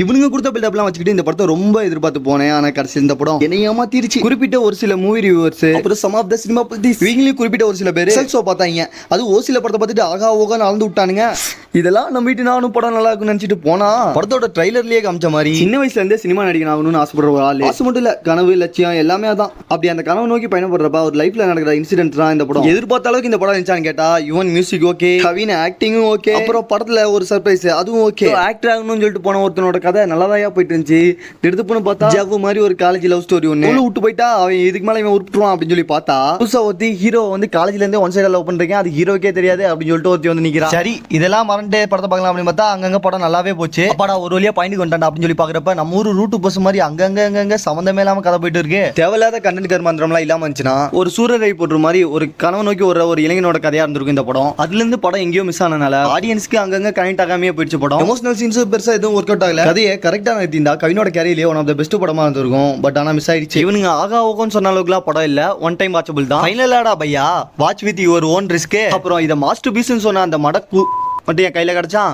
இவனுங்க கொடுத்த பில்டப்லாம் வச்சுக்கிட்டு இந்த படத்தை ரொம்ப எதிர்பார்த்து போனேன். ஆனா கடைசி இந்த படம் என்னை ஏமாத்திருச்சு. குறிப்பிட்ட ஒரு சில மூவி ரிவ்யூவர்ஸ் அப்புறம் சம் ஆஃப் த சினிமா பத்திஸ் இவங்களையும் குறிப்பிட்ட ஒரு சில பேர் ஷோ பார்த்தாங்க. அது ஓசில படத்தை பார்த்துட்டு ஆகா ஓகான்னு அளந்து விட்டானுங்க. இதெல்லாம் நம்பிட்டு நானும் படம் நல்லா இருக்குன்னு நினைச்சிட்டு போனா படத்தோட ட்ரைலர்லயே காமிச்ச மாதிரி சின்ன வயசுல இருந்தே சினிமா நடிகன் ஆகணும்னு ஆசைப்படுற ஒரு ஆளு. ஆசை மட்டும் இல்ல, கனவு லட்சியம் எல்லாமே அதான். அப்படி அந்த கனவு நோக்கி பயணப்படுறப்ப ஒரு லைஃப்ல நடக்கிற இன்சிடென்ட் தான் இந்த படம். எதிர்பார்த்த அளவுக்கு இந்த படம் இருந்துச்சான்னு கேட்டா யுவன் மியூசிக் ஓகே, கவின் ஆக்டிங்கும் ஓகே, அப்புறம் படத்துல ஒரு சர்ப்ரைஸ் அதுவும் ஓகே. ஆக்டர் ஆகணும்னு சொல்லிட்டு போன ஒருத்தனோட கதை நல்லாதான் போயிட்டு இருந்துச்சு. எடுத்து பார்த்தா ஜவ்வு மாதிரி ஒரு காலேஜ் லவ் ஸ்டோரி ஒன்று விட்டு போயிட்டா அவன் இதுக்கு மேல இவன் உருட்டுவான் அப்படின்னு சொல்லி பார்த்தா புதுசா ஒருத்தி ஹீரோ வந்து காலேஜ்ல இருந்தே ஒன் சைடா லவ் பண்றீங்க, அது ஹீரோக்கே தெரியாது அப்படின்னு சொல்லிட்டு ஒருத்தி வந்து நிக்கிறான். சரி இதெல்லாம் மறந்து படத்தை பார்க்கலாம் அப்படின்னு பார்த்தா அங்கங்க படம் நல்லாவே போச்சு. அப்பாடா ஒரு வழியா பாயிண்ட் கொண்டாண்டா அப்படின்னு சொல்லி பாக்குறப்ப நம்ம ஊரு ரூட்டு பஸ் மாதிரி அங்கங்க சம்பந்தமே இல்லாம கதை போயிட்டு இருக்கு. தேவையில்லாத கண்டென்ட் கர்மாந்திரம்லாம் இல்லாம இருந்துச்சுன்னா ஒரு சூரரை போடுற மாதிரி ஒரு கனவு நோக்கி ஒரு இளைஞனோட கதையா இருந்திருக்கும் இந்த படம். அதுல இருந்து படம் எங்கேயோ மிஸ் ஆனனால ஆடியன்ஸ்க்கு அங்கங்க கனெக்ட் ஆகாமே போயிடுச்சு படம். எமோஷனல் சீன்ஸ் பெருசா எதுவும் ஒர்க் அவுட் ஆகல. கதையை கரெக்டா நிறுத்திருந்தா கவினோட கேரியர்லயே ஒன் ஆஃப் த பெஸ்ட் படமா இருந்திருக்கும். பட் ஆனா மிஸ் ஆயிடுச்சு. இவனுங்க ஆகா ஓகோன்னு சொன்ன அளவுக்குலாம் படம் இல்ல, ஒன் டைம் வாட்சபிள் தான். ஃபைனலாடா பையா watch with your own risk. அப்புறம் இதை மாஸ்டர் பீஸ்னு சொன்ன அந்த மடக்கு மட்டும் என் கையில கிடைச்சான்.